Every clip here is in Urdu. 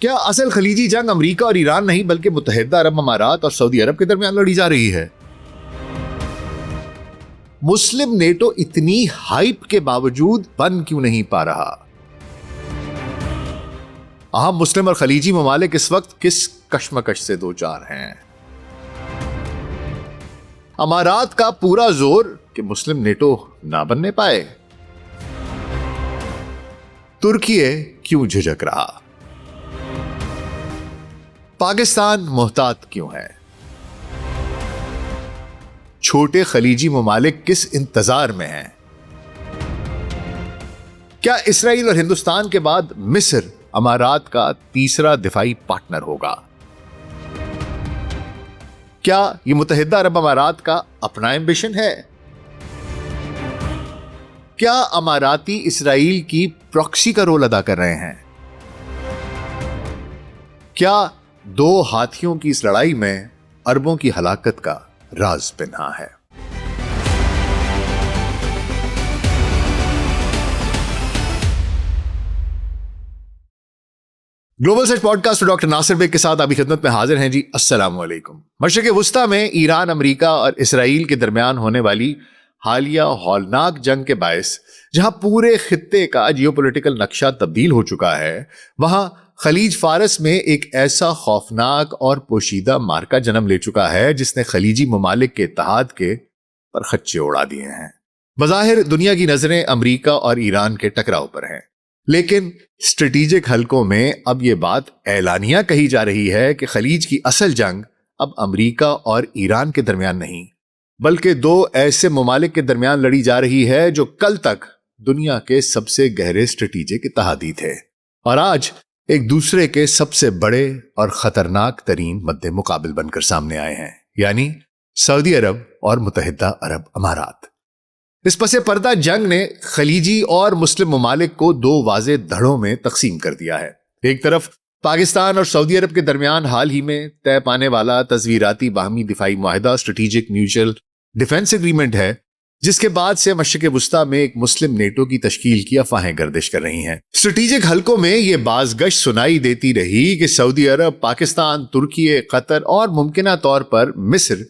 کیا اصل خلیجی جنگ امریکہ اور ایران نہیں بلکہ متحدہ عرب امارات اور سعودی عرب کے درمیان لڑی جا رہی ہے؟ مسلم نیٹو اتنی ہائپ کے باوجود بن کیوں نہیں پا رہا؟ اہم مسلم اور خلیجی ممالک اس وقت کس کشمکش سے دوچار ہیں؟ امارات کا پورا زور کہ مسلم نیٹو نہ بننے پائے۔ ترکی کیوں جھجک رہا؟ پاکستان محتاط کیوں ہے؟ چھوٹے خلیجی ممالک کس انتظار میں ہیں؟ کیا اسرائیل اور ہندوستان کے بعد مصر امارات کا تیسرا دفاعی پارٹنر ہوگا؟ کیا یہ متحدہ عرب امارات کا اپنا ایمبیشن ہے؟ کیا اماراتی اسرائیل کی پراکسی کا رول ادا کر رہے ہیں؟ کیا دو ہاتھیوں کی اس لڑائی میں اربوں کی ہلاکت کا راز پنہا ہے؟ گلوبل سچ پوڈ کاسٹ ڈاکٹر ناصر بیگ کے ساتھ آپ کی خدمت میں حاضر ہیں جی۔ السلام علیکم۔ مشرق وسطی میں ایران، امریکہ اور اسرائیل کے درمیان ہونے والی حالیہ ہولناک جنگ کے باعث جہاں پورے خطے کا جیوپولیٹیکل نقشہ تبدیل ہو چکا ہے، وہاں خلیج فارس میں ایک ایسا خوفناک اور پوشیدہ مارکا جنم لے چکا ہے جس نے خلیجی ممالک کے اتحاد کے پرخچے اڑا دیے ہیں۔ بظاہر دنیا کی نظریں امریکہ اور ایران کے ٹکراؤ پر ہیں، لیکن اسٹریٹجک حلقوں میں اب یہ بات اعلانیہ کہی جا رہی ہے کہ خلیج کی اصل جنگ اب امریکہ اور ایران کے درمیان نہیں بلکہ دو ایسے ممالک کے درمیان لڑی جا رہی ہے جو کل تک دنیا کے سب سے گہرے اسٹریٹجک اتحادی تھے اور آج ایک دوسرے کے سب سے بڑے اور خطرناک ترین مد مقابل بن کر سامنے آئے ہیں، یعنی سعودی عرب اور متحدہ عرب امارات۔ اس پس پردہ جنگ نے خلیجی اور مسلم ممالک کو دو واضح دھڑوں میں تقسیم کر دیا ہے۔ ایک طرف پاکستان اور سعودی عرب کے درمیان حال ہی میں طے پانے والا تصویراتی باہمی دفاعی معاہدہ اسٹریٹجک میوچل ڈیفنس ایگریمنٹ ہے، جس کے بعد سے مشرق وسطی میں ایک مسلم نیٹو کی تشکیل کی افواہیں گردش کر رہی ہیں۔ اسٹریٹجک حلقوں میں یہ بازگشت سنائی دیتی رہی کہ سعودی عرب، پاکستان، ترکی، قطر اور ممکنہ طور پر مصر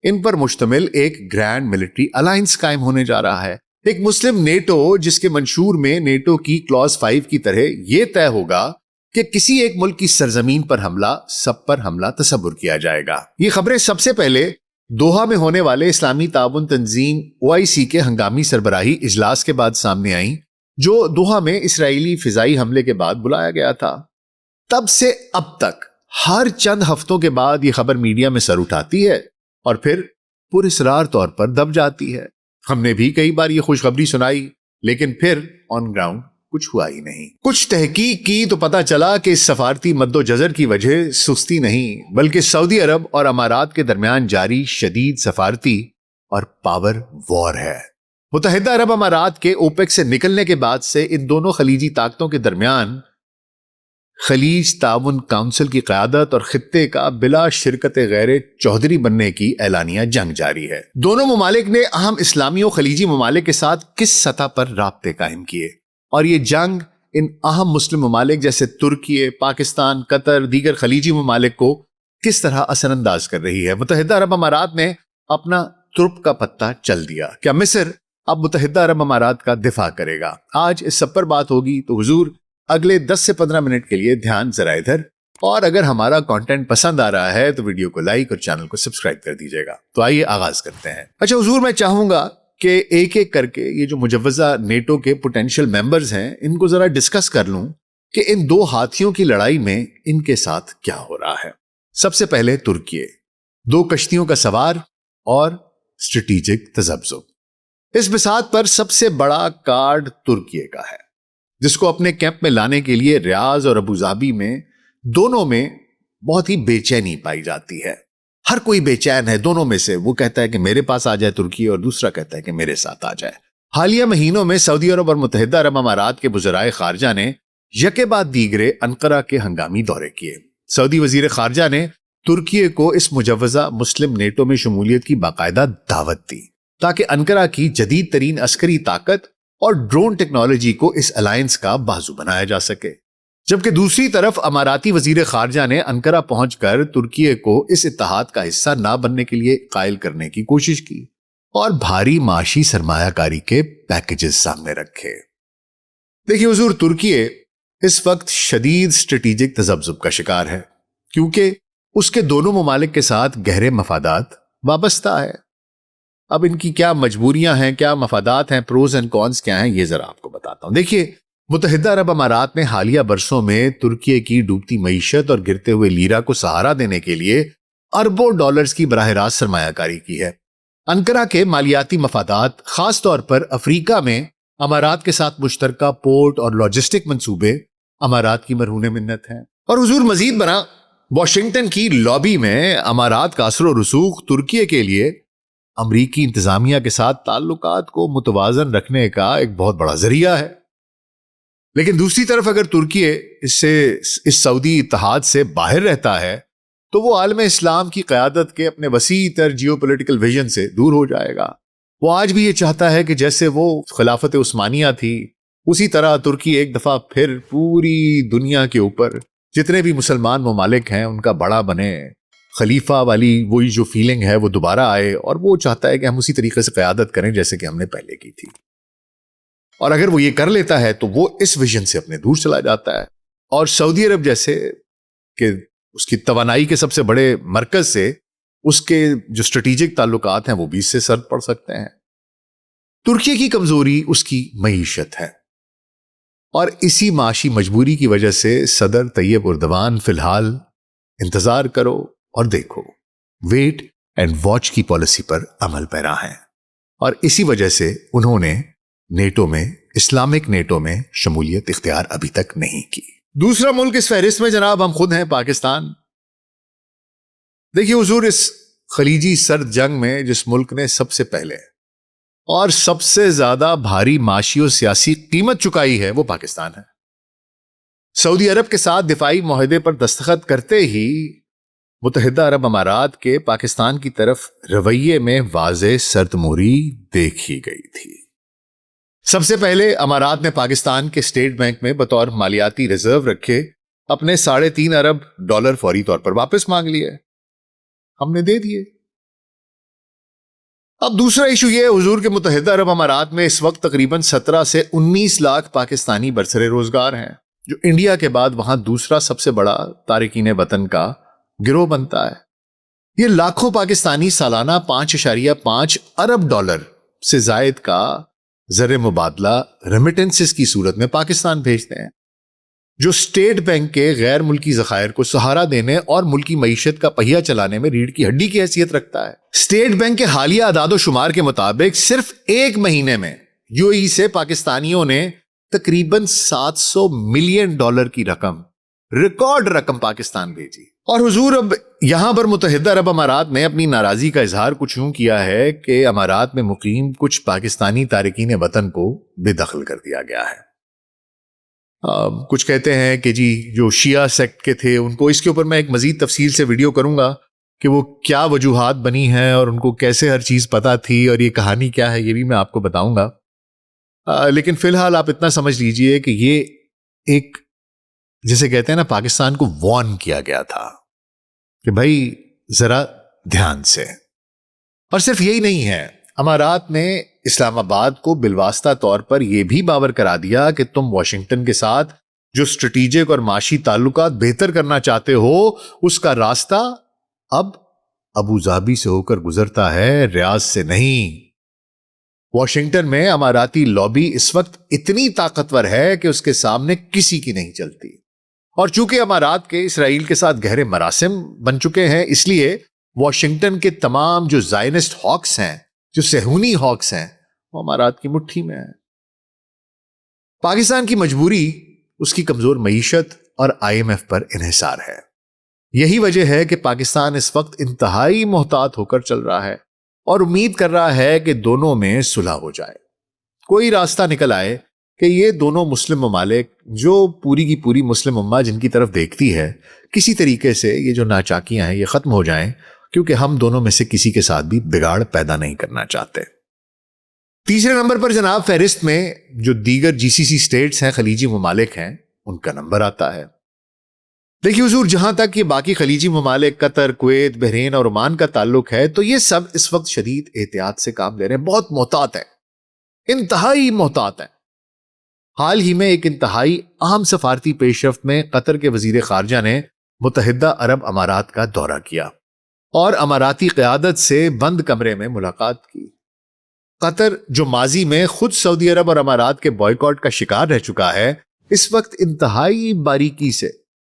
ان پر مشتمل ایک گرینڈ ملٹری الائنس قائم ہونے جا رہا ہے۔ ایک مسلم نیٹو جس کے منشور میں نیٹو کی کلوز 5 کی طرح یہ طے ہوگا کہ کسی ایک ملک کی سرزمین پر حملہ سب پر حملہ تصور کیا جائے گا۔ یہ خبریں سب سے پہلے دوحہ میں ہونے والے اسلامی تعاون تنظیم OIC کے ہنگامی سربراہی اجلاس کے بعد سامنے آئیں، جو دوحہ میں اسرائیلی فضائی حملے کے بعد بلایا گیا تھا۔ تب سے اب تک ہر چند ہفتوں کے بعد یہ خبر میڈیا میں سر اٹھاتی ہے اور پھر پراسرار طور پر دب جاتی ہے۔ ہم نے بھی کئی بار یہ خوشخبری سنائی، لیکن پھر آن گراؤنڈ کچھ ہوا ہی نہیں۔ کچھ تحقیق کی تو پتا چلا کہ اس سفارتی مد و جزر کی وجہ سستی نہیں بلکہ سعودی عرب اور امارات کے درمیان جاری شدید سفارتی اور پاور وار ہے۔ متحدہ عرب امارات کے اوپیک سے نکلنے کے بعد سے ان دونوں خلیجی طاقتوں کے درمیان خلیج تعاون کونسل کی قیادت اور خطے کا بلا شرکت غیر چوہدری بننے کی اعلانیہ جنگ جاری ہے۔ دونوں ممالک نے اہم اسلامی و خلیجی ممالک کے ساتھ کس سطح پر رابطے قائم کیے، اور یہ جنگ ان اہم مسلم ممالک جیسے ترکی، پاکستان، قطر، دیگر خلیجی ممالک کو کس طرح اثر انداز کر رہی ہے۔ متحدہ عرب امارات نے اپنا ترپ کا پتہ چل دیا۔ کیا مصر اب متحدہ عرب امارات کا دفاع کرے گا؟ آج اس سب پر بات ہوگی، تو حضور اگلے 10 سے 15 منٹ کے لیے دھیان ذرا ادھر، اور اگر ہمارا کانٹینٹ پسند آ رہا ہے تو ویڈیو کو لائک اور چینل کو سبسکرائب کر دیجیے گا۔ تو آئیے آغاز کرتے ہیں۔ اچھا حضور، میں چاہوں گا کہ ایک ایک کر کے یہ جو مجوزہ نیٹو کے پوٹینشیل ممبرز ہیں ان کو ذرا ڈسکس کر لوں کہ ان دو ہاتھیوں کی لڑائی میں ان کے ساتھ کیا ہو رہا ہے۔ سب سے پہلے ترکی، دو کشتیوں کا سوار اور اسٹریٹجک تذبذب۔ اس بساط پر سب سے بڑا کارڈ ترکی کا ہے، جس کو اپنے کیمپ میں لانے کے لیے ریاض اور ابوظہبی میں دونوں میں بہت ہی بے چینی پائی جاتی ہے۔ ہر کوئی بے چین ہے دونوں میں سے، وہ کہتا ہے کہ میرے پاس آ جائے ترکی، اور دوسرا کہتا ہے کہ میرے ساتھ آ جائے۔ حالیہ مہینوں میں سعودی عرب اور متحدہ عرب امارات کے وزرائے خارجہ نے یکے بعد دیگرے انقرہ کے ہنگامی دورے کیے۔ سعودی وزیر خارجہ نے ترکی کو اس مجوزہ مسلم نیٹو میں شمولیت کی باقاعدہ دعوت دی تاکہ انقرہ کی جدید ترین عسکری طاقت اور ڈرون ٹیکنالوجی کو اس الائنس کا بازو بنایا جا سکے۔ جبکہ دوسری طرف اماراتی وزیر خارجہ نے انقرہ پہنچ کر ترکی کو اس اتحاد کا حصہ نہ بننے کے لیے قائل کرنے کی کوشش کی اور بھاری معاشی سرمایہ کاری کے پیکیجز سامنے رکھے۔ دیکھیے حضور، ترکی اس وقت شدید اسٹریٹجک تذبذب کا شکار ہے کیونکہ اس کے دونوں ممالک کے ساتھ گہرے مفادات وابستہ ہے۔ اب ان کی کیا مجبوریاں ہیں، کیا مفادات ہیں، پروز اینڈ کونس کیا ہیں، یہ ذرا آپ کو بتاتا ہوں۔ دیکھیے، متحدہ عرب امارات نے حالیہ برسوں میں ترکی کی ڈوبتی معیشت اور گرتے ہوئے لیرا کو سہارا دینے کے لیے اربوں ڈالرز کی براہ راست سرمایہ کاری کی ہے۔ انقرہ کے مالیاتی مفادات، خاص طور پر افریقہ میں امارات کے ساتھ مشترکہ پورٹ اور لاجسٹک منصوبے امارات کی مرہون منت ہیں۔ اور حضور مزید برآں واشنگٹن کی لابی میں امارات کا اثر و رسوخ ترکی کے لیے امریکی انتظامیہ کے ساتھ تعلقات کو متوازن رکھنے کا ایک بہت بڑا ذریعہ ہے۔ لیکن دوسری طرف اگر ترکی اس سعودی اتحاد سے باہر رہتا ہے تو وہ عالم اسلام کی قیادت کے اپنے وسیع تر جیو پولیٹیکل ویژن سے دور ہو جائے گا۔ وہ آج بھی یہ چاہتا ہے کہ جیسے وہ خلافت عثمانیہ تھی اسی طرح ترکی ایک دفعہ پھر پوری دنیا کے اوپر جتنے بھی مسلمان ممالک ہیں ان کا بڑا بنے، خلیفہ والی وہی جو فیلنگ ہے وہ دوبارہ آئے، اور وہ چاہتا ہے کہ ہم اسی طریقے سے قیادت کریں جیسے کہ ہم نے پہلے کی تھی۔ اور اگر وہ یہ کر لیتا ہے تو وہ اس ویژن سے اپنے دور چلا جاتا ہے، اور سعودی عرب جیسے کہ اس کی توانائی کے سب سے بڑے مرکز سے اس کے جو اسٹریٹجک تعلقات ہیں وہ بھی اس سے سرد پڑ سکتے ہیں۔ ترکی کی کمزوری اس کی معیشت ہے، اور اسی معاشی مجبوری کی وجہ سے صدر طیب اردوان فی الحال انتظار کرو اور دیکھو، ویٹ اینڈ واچ کی پالیسی پر عمل پیرا ہیں، اور اسی وجہ سے انہوں نے نیٹو میں، اسلامک نیٹو میں شمولیت اختیار ابھی تک نہیں کی۔ دوسرا ملک اس فہرست میں جناب ہم خود ہیں، پاکستان۔ دیکھیے حضور، اس خلیجی سرد جنگ میں جس ملک نے سب سے پہلے اور سب سے زیادہ بھاری معاشی و سیاسی قیمت چکائی ہے وہ پاکستان ہے۔ سعودی عرب کے ساتھ دفاعی معاہدے پر دستخط کرتے ہی متحدہ عرب امارات کے پاکستان کی طرف رویے میں واضح سرد-مہری دیکھی گئی تھی۔ سب سے پہلے امارات نے پاکستان کے اسٹیٹ بینک میں بطور مالیاتی ریزرو رکھے اپنے 3.5 ارب ڈالر فوری طور پر واپس مانگ لیے، ہم نے دے دیے۔ اب دوسرا ایشو یہ ہے حضور کہ متحدہ عرب امارات میں اس وقت تقریباً 17 سے 19 لاکھ پاکستانی برسر روزگار ہیں، جو انڈیا کے بعد وہاں دوسرا سب سے بڑا تارکین وطن کا گروہ بنتا ہے۔ یہ لاکھوں پاکستانی سالانہ 5.5 ارب ڈالر سے زائد کا زر مبادلہ ریمیٹنسز کی صورت میں پاکستان بھیجتے ہیں، جو اسٹیٹ بینک کے غیر ملکی ذخائر کو سہارا دینے اور ملکی معیشت کا پہیہ چلانے میں ریڑھ کی ہڈی کی حیثیت رکھتا ہے۔ اسٹیٹ بینک کے حالیہ اعداد و شمار کے مطابق صرف ایک مہینے میں یو اے ای سے پاکستانیوں نے تقریباً 700 ملین ڈالر کی رقم، ریکارڈ رقم پاکستان بھیجی۔ اور حضور اب یہاں پر متحدہ عرب امارات نے اپنی ناراضی کا اظہار کچھ یوں کیا ہے کہ امارات میں مقیم کچھ پاکستانی تارکین وطن کو بے دخل کر دیا گیا ہے۔ کچھ کہتے ہیں کہ جی جو شیعہ سیکٹ کے تھے ان کو، اس کے اوپر میں ایک مزید تفصیل سے ویڈیو کروں گا کہ وہ کیا وجوہات بنی ہیں اور ان کو کیسے ہر چیز پتا تھی اور یہ کہانی کیا ہے، یہ بھی میں آپ کو بتاؤں گا۔ لیکن فی الحال آپ اتنا سمجھ لیجئے کہ یہ ایک، جسے کہتے ہیں نا، پاکستان کو وارن کیا گیا تھا کہ بھائی ذرا دھیان سے۔ اور صرف یہی نہیں ہے، امارات نے اسلام آباد کو بالواسطہ طور پر یہ بھی باور کرا دیا کہ تم واشنگٹن کے ساتھ جو اسٹریٹجک اور معاشی تعلقات بہتر کرنا چاہتے ہو اس کا راستہ اب ابو ظہبی سے ہو کر گزرتا ہے، ریاض سے نہیں۔ واشنگٹن میں اماراتی لابی اس وقت اتنی طاقتور ہے کہ اس کے سامنے کسی کی نہیں چلتی، اور چونکہ امارات کے اسرائیل کے ساتھ گہرے مراسم بن چکے ہیں، اس لیے واشنگٹن کے تمام جو زائنسٹ ہاکس ہیں، جو صہیونی ہاکس ہیں، وہ امارات کی مٹھی میں ہیں۔ پاکستان کی مجبوری اس کی کمزور معیشت اور IMF پر انحصار ہے۔ یہی وجہ ہے کہ پاکستان اس وقت انتہائی محتاط ہو کر چل رہا ہے اور امید کر رہا ہے کہ دونوں میں صلح ہو جائے، کوئی راستہ نکل آئے کہ یہ دونوں مسلم ممالک جو پوری کی پوری مسلم امہ جن کی طرف دیکھتی ہے، کسی طریقے سے یہ جو ناچاکیاں ہیں یہ ختم ہو جائیں، کیونکہ ہم دونوں میں سے کسی کے ساتھ بھی بگاڑ پیدا نہیں کرنا چاہتے۔ تیسرے نمبر پر جناب فہرست میں جو دیگر GCC سٹیٹس ہیں، خلیجی ممالک ہیں، ان کا نمبر آتا ہے۔ دیکھیے حضور، جہاں تک یہ باقی خلیجی ممالک قطر، کویت، بحرین اور عمان کا تعلق ہے تو یہ سب اس وقت شدید احتیاط سے کام لے رہے ہیں، بہت محتاط ہیں، انتہائی محتاط ہیں۔ حال ہی میں ایک انتہائی اہم سفارتی پیش رفت میں قطر کے وزیر خارجہ نے متحدہ عرب امارات کا دورہ کیا اور اماراتی قیادت سے بند کمرے میں ملاقات کی۔ قطر، جو ماضی میں خود سعودی عرب اور امارات کے بائیکاٹ کا شکار رہ چکا ہے، اس وقت انتہائی باریکی سے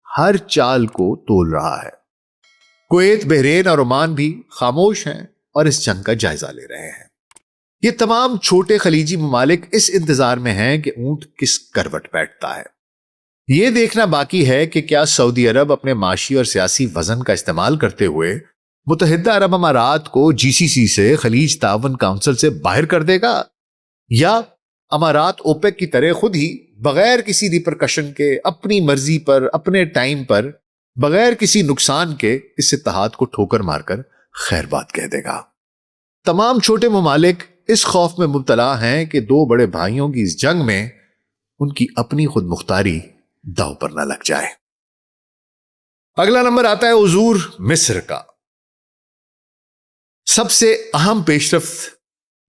ہر چال کو تول رہا ہے۔ کویت، بحرین اور عمان بھی خاموش ہیں اور اس جنگ کا جائزہ لے رہے ہیں۔ یہ تمام چھوٹے خلیجی ممالک اس انتظار میں ہیں کہ اونٹ کس کروٹ بیٹھتا ہے۔ یہ دیکھنا باقی ہے کہ کیا سعودی عرب اپنے معاشی اور سیاسی وزن کا استعمال کرتے ہوئے متحدہ عرب امارات کو GCC سے، خلیج تعاون کونسل سے باہر کر دے گا، یا امارات اوپیک کی طرح خود ہی بغیر کسی ریپرکشن کے، اپنی مرضی پر، اپنے ٹائم پر، بغیر کسی نقصان کے اس اتحاد کو ٹھوکر مار کر خیر بات کہہ دے گا۔ تمام چھوٹے ممالک اس خوف میں مبتلا ہیں کہ دو بڑے بھائیوں کی اس جنگ میں ان کی اپنی خود مختاری داؤ پر نہ لگ جائے۔ اگلا نمبر آتا ہے حضور مصر کا۔ سب سے اہم پیش رفت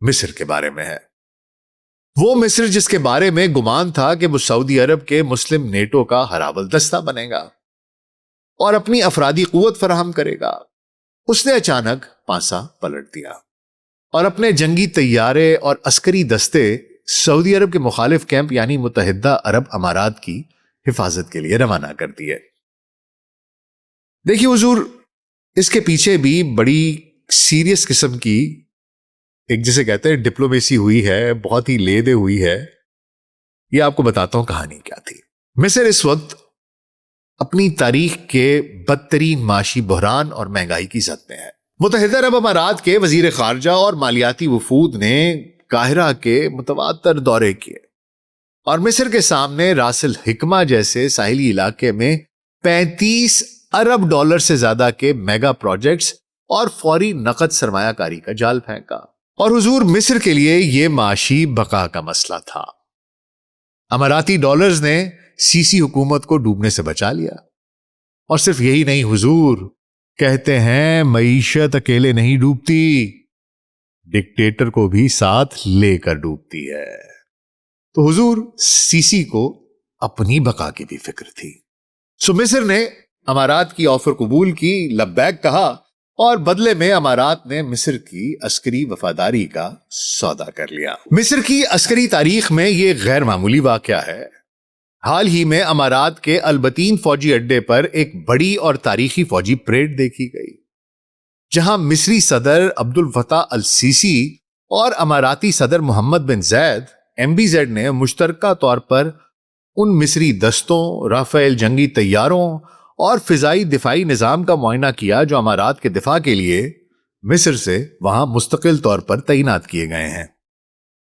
مصر کے بارے میں ہے۔ وہ مصر جس کے بارے میں گمان تھا کہ وہ سعودی عرب کے مسلم نیٹو کا ہراول دستہ بنے گا اور اپنی افرادی قوت فراہم کرے گا، اس نے اچانک پانسا پلٹ دیا اور اپنے جنگی طیارے اور عسکری دستے سعودی عرب کے مخالف کیمپ یعنی متحدہ عرب امارات کی حفاظت کے لیے روانہ کر دیے۔ دیکھیے حضور، اس کے پیچھے بھی بڑی سیریس قسم کی ایک جسے کہتے ہیں ڈپلومیسی ہوئی ہے، بہت ہی لیدے ہوئی ہے۔ یہ آپ کو بتاتا ہوں کہانی کیا تھی۔ مصر اس وقت اپنی تاریخ کے بدترین معاشی بحران اور مہنگائی کی زد میں ہے۔ متحدہ عرب امارات کے وزیر خارجہ اور مالیاتی وفود نے قاہرہ کے متواتر دورے کیے اور مصر کے سامنے راس الحکمہ جیسے ساحلی علاقے میں 35 ارب ڈالر سے زیادہ کے میگا پروجیکٹس اور فوری نقد سرمایہ کاری کا جال پھینکا۔ اور حضور مصر کے لیے یہ معاشی بقا کا مسئلہ تھا۔ اماراتی ڈالرز نے سیسی حکومت کو ڈوبنے سے بچا لیا۔ اور صرف یہی نہیں حضور، کہتے ہیں معیشت اکیلے نہیں ڈوبتی، ڈکٹیٹر کو بھی ساتھ لے کر ڈوبتی ہے۔ تو حضور سیسی کو اپنی بقا کی بھی فکر تھی۔ سو مصر نے امارات کی آفر قبول کی، لبیک کہا، اور بدلے میں امارات نے مصر کی عسکری وفاداری کا سودا کر لیا۔ مصر کی عسکری تاریخ میں یہ غیر معمولی واقعہ ہے۔ حال ہی میں امارات کے البتین فوجی اڈے پر ایک بڑی اور تاریخی فوجی پریڈ دیکھی گئی، جہاں مصری صدر عبد الفتاح السیسی اور اماراتی صدر محمد بن زید MBZ نے مشترکہ طور پر ان مصری دستوں، رافیل جنگی طیاروں اور فضائی دفاعی نظام کا معائنہ کیا جو امارات کے دفاع کے لیے مصر سے وہاں مستقل طور پر تعینات کیے گئے ہیں۔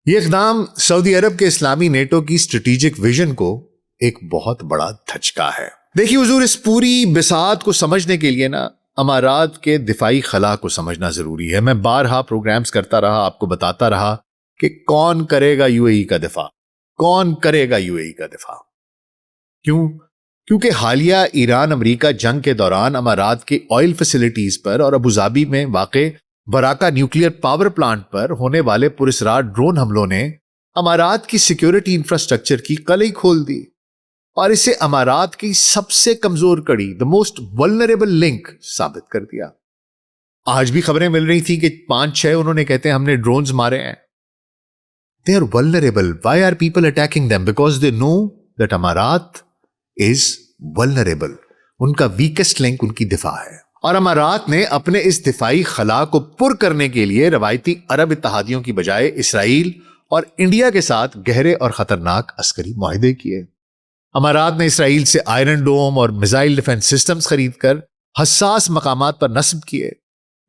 یہ اقدام سعودی عرب کے اسلامی نیٹو کی اسٹریٹجک ویژن کو ایک بہت بڑا دھچکا ہے۔ دیکھیے حضور، اس پوری بساط کو سمجھنے کے لیے نا امارات کے دفاعی خلا کو سمجھنا ضروری ہے۔ میں بارہا پروگرامز کرتا رہا، آپ کو بتاتا رہا کہ کون کرے گا UAE کا دفاع، کون کرے گا UAE کا دفاع۔ کیونکہ حالیہ ایران امریکہ جنگ کے دوران امارات کے آئل فیسلٹیز پر اور ابوظہبی میں واقع براکا نیوکلیئر پاور پلانٹ پر ہونے والے پراسرار ڈرون حملوں نے امارات کی سیکیورٹی انفراسٹرکچر کی قلعی کھول دی اور اسے امارات کی سب سے کمزور کڑی، the most vulnerable link ثابت کر دیا۔ آج بھی خبریں مل رہی تھی کہ 5-6 انہوں نے کہتے ہیں ہم نے ڈرونز مارے ہیں۔ They are vulnerable. Why are people attacking them? Because they know that امارات is vulnerable. ان کا weakest link ان کی دفاع ہے، اور امارات نے اپنے اس دفاعی خلا کو پر کرنے کے لیے روایتی عرب اتحادیوں کی بجائے اسرائیل اور انڈیا کے ساتھ گہرے اور خطرناک عسکری معاہدے کیے۔ امارات نے اسرائیل سے آئرن ڈوم اور میزائل ڈیفنس سسٹمز خرید کر حساس مقامات پر نصب کیے۔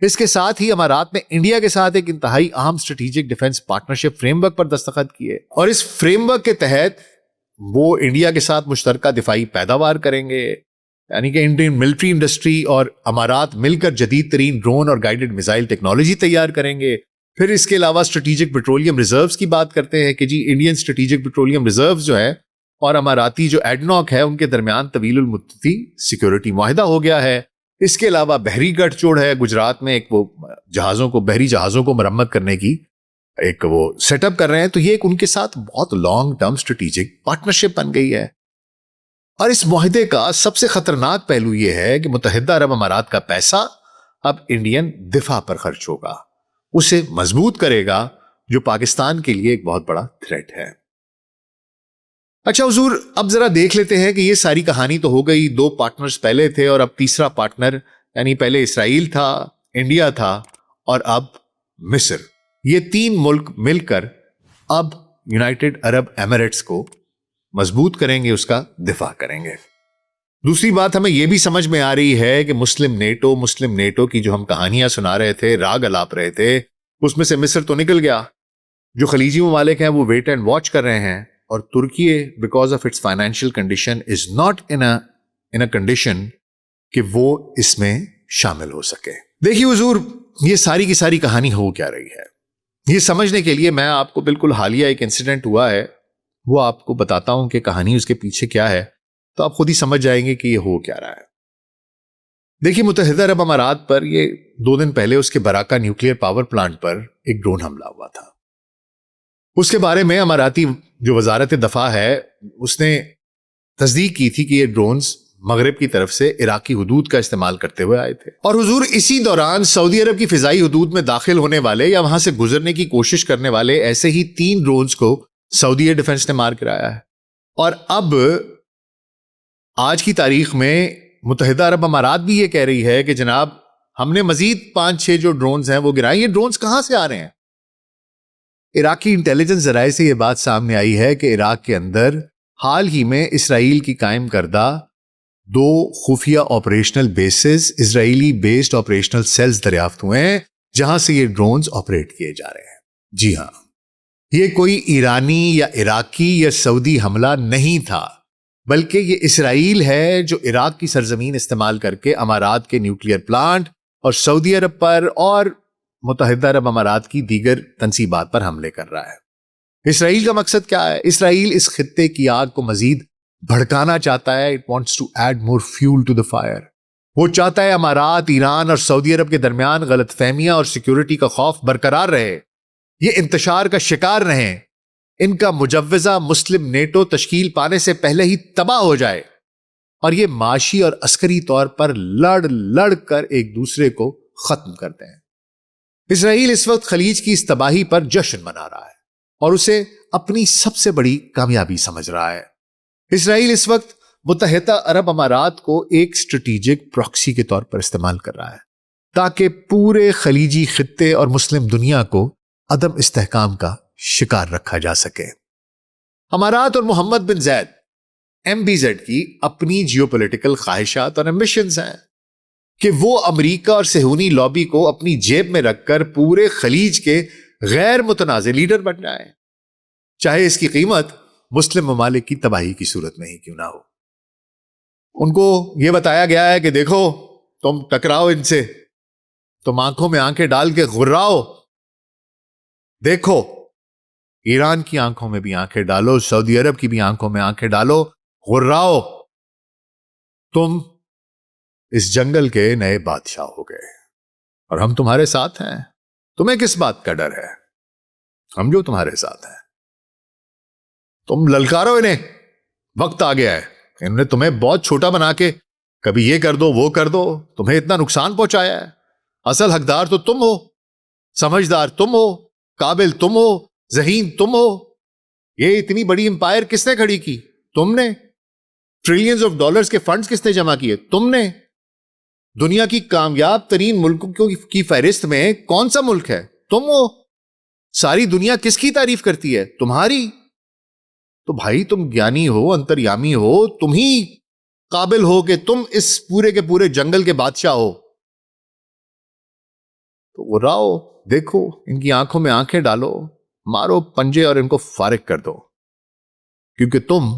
اس کے ساتھ ہی امارات نے انڈیا کے ساتھ ایک انتہائی اہم strategic defence partnership framework پر دستخط کیے، اور اس فریم ورک کے تحت وہ انڈیا کے ساتھ مشترکہ دفاعی پیداوار کریں گے، یعنی کہ انڈین ملٹری انڈسٹری اور امارات مل کر جدید ترین ڈرون اور گائیڈڈ میزائل ٹیکنالوجی تیار کریں گے۔ پھر اس کے علاوہ اسٹریٹجک پیٹرولیم ریزروز کی بات کرتے ہیں کہ جی انڈین اسٹریٹجک پیٹرولیم ریزروز جو ہے اور اماراتی جو ایڈناک ہے ان کے درمیان طویل المدتی سیکورٹی معاہدہ ہو گیا ہے. اس کے علاوہ بحری گٹھ جوڑ ہے گجرات میں, ایک وہ بحری جہازوں کو مرمت کرنے کی ایک وہ سیٹ اپ کر رہے ہیں. تو یہ ایک ان کے ساتھ بہت لانگ ٹرم اسٹریٹجک پارٹنرشپ بن گئی ہے. اور اس معاہدے کا سب سے خطرناک پہلو یہ ہے کہ متحدہ عرب امارات کا پیسہ اب انڈین دفاع پر خرچ ہوگا, اسے مضبوط کرے گا, جو پاکستان کے لیے ایک بہت بڑا تھریٹ ہے. اچھا حضور, اب ذرا دیکھ لیتے ہیں کہ یہ ساری کہانی تو ہو گئی, 2 پارٹنرز پہلے تھے اور اب تیسرا پارٹنر, یعنی پہلے اسرائیل تھا, انڈیا تھا اور اب مصر. یہ 3 ملک مل کر اب یونائٹڈ عرب ایمریٹس کو مضبوط کریں گے, اس کا دفاع کریں گے. دوسری بات ہمیں یہ بھی سمجھ میں آ رہی ہے کہ مسلم نیٹو کی جو ہم کہانیاں سنا رہے تھے, راگ الاپ رہے تھے, اس میں سے مصر تو نکل گیا. جو خلیجی ممالک ہیں وہ ویٹ اینڈ واچ کر رہے ہیں, اور Turkey because of its financial condition is not in a condition کہ وہ اس میں شامل ہو سکے. دیکھیے حضور, یہ ساری کی ساری کہانی ہو کیا رہی ہے, یہ سمجھنے کے لیے میں آپ کو بالکل حالیہ ایک انسیڈنٹ ہوا ہے وہ آپ کو بتاتا ہوں کہ کہانی اس کے پیچھے کیا ہے, تو آپ خود ہی سمجھ جائیں گے کہ یہ ہو کیا رہا ہے. دیکھیے, متحدہ عرب امارات پر یہ 2 دن پہلے اس کے براکا نیوکلیئر پاور پلانٹ پر ایک ڈرون حملہ ہوا تھا. اس کے بارے میں اماراتی جو وزارت دفاع ہے اس نے تصدیق کی تھی کہ یہ ڈرونز مغرب کی طرف سے عراقی حدود کا استعمال کرتے ہوئے آئے تھے. اور حضور, اسی دوران سعودی عرب کی فضائی حدود میں داخل ہونے والے یا وہاں سے گزرنے کی کوشش کرنے والے ایسے ہی 3 ڈرونز کو سعودی ایئر ڈیفنس نے مار گرایا ہے. اور اب آج کی تاریخ میں متحدہ عرب امارات بھی یہ کہہ رہی ہے کہ جناب ہم نے مزید 5-6 جو ڈرونز ہیں وہ گرائے. یہ ڈرونز کہاں سے آ رہے ہیں؟ عراقی انٹیلیجنس ذرائع سے یہ بات سامنے آئی ہے کہ عراق کے اندر حال ہی میں اسرائیل کی قائم کردہ 2 خفیہ آپریشنل بیسز, اسرائیلی بیسڈ آپریشنل سیلز دریافت ہوئے ہیں جہاں سے یہ ڈرونز آپریٹ کیے جا رہے ہیں. جی ہاں, یہ کوئی ایرانی یا عراقی یا سعودی حملہ نہیں تھا, بلکہ یہ اسرائیل ہے جو عراق کی سرزمین استعمال کر کے امارات کے نیوکلیئر پلانٹ اور سعودی عرب پر اور متحدہ عرب امارات کی دیگر تنصیبات پر حملے کر رہا ہے. اسرائیل کا مقصد کیا ہے؟ اسرائیل اس خطے کی آگ کو مزید بھڑکانا چاہتا ہے. It wants to add more fuel to the fire. وہ چاہتا ہے امارات, ایران اور سعودی عرب کے درمیان غلط فہمیاں اور سیکیورٹی کا خوف برقرار رہے, یہ انتشار کا شکار رہیں, ان کا مجوزہ مسلم نیٹو تشکیل پانے سے پہلے ہی تباہ ہو جائے, اور یہ معاشی اور عسکری طور پر لڑ کر ایک دوسرے کو ختم کرتے ہیں. اسرائیل اس وقت خلیج کی اس تباہی پر جشن منا رہا ہے اور اسے اپنی سب سے بڑی کامیابی سمجھ رہا ہے. اسرائیل اس وقت متحدہ عرب امارات کو ایک اسٹریٹجک پراکسی کے طور پر استعمال کر رہا ہے تاکہ پورے خلیجی خطے اور مسلم دنیا کو عدم استحکام کا شکار رکھا جا سکے. امارات اور محمد بن زید MBZ کی اپنی جیوپولیٹیکل خواہشات اور ایمبیشنز ہیں کہ وہ امریکہ اور صہیونی لابی کو اپنی جیب میں رکھ کر پورے خلیج کے غیر متنازع لیڈر بن جائیں, چاہے اس کی قیمت مسلم ممالک کی تباہی کی صورت میں ہی کیوں نہ ہو. ان کو یہ بتایا گیا ہے کہ دیکھو تم ٹکراؤ ان سے, تم آنکھوں میں آنکھیں ڈال کے غراؤ, دیکھو ایران کی آنکھوں میں بھی آنکھیں ڈالو, سعودی عرب کی بھی آنکھوں میں آنکھیں ڈالو, غراؤ, تم اس جنگل کے نئے بادشاہ ہو گئے اور ہم تمہارے ساتھ ہیں. تمہیں کس بات کا ڈر ہے؟ ہم جو تمہارے ساتھ ہیں. تم للکارو انہیں, وقت آ گیا ہے. انہوں نے تمہیں بہت چھوٹا بنا کے کبھی یہ کر دو وہ کر دو, تمہیں اتنا نقصان پہنچایا ہے. اصل حقدار تو تم ہو, سمجھدار تم ہو, قابل تم ہو, ذہین تم ہو. یہ اتنی بڑی امپائر کس نے کھڑی کی؟ تم نے. ٹریلینز آف ڈالرز کے فنڈز کس نے جمع کیے؟ تم نے. دنیا کی کامیاب ترین ملکوں کی فہرست میں کون سا ملک ہے؟ تم ہو. ساری دنیا کس کی تعریف کرتی ہے؟ تمہاری. تو بھائی تم گیانی ہو, انتریامی ہو, تم ہی قابل ہو کہ تم اس پورے کے پورے جنگل کے بادشاہ ہو. تو وہ راؤ, دیکھو, ان کی آنکھوں میں آنکھیں ڈالو, مارو پنجے اور ان کو فارغ کر دو, کیونکہ تم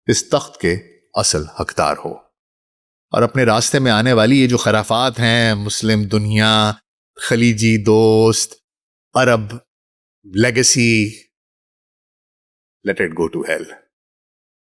اس تخت کے اصل حقدار ہو. اور اپنے راستے میں آنے والی یہ جو خرافات ہیں, مسلم دنیا, خلیجی دوست, عرب legacy, let it go to heel.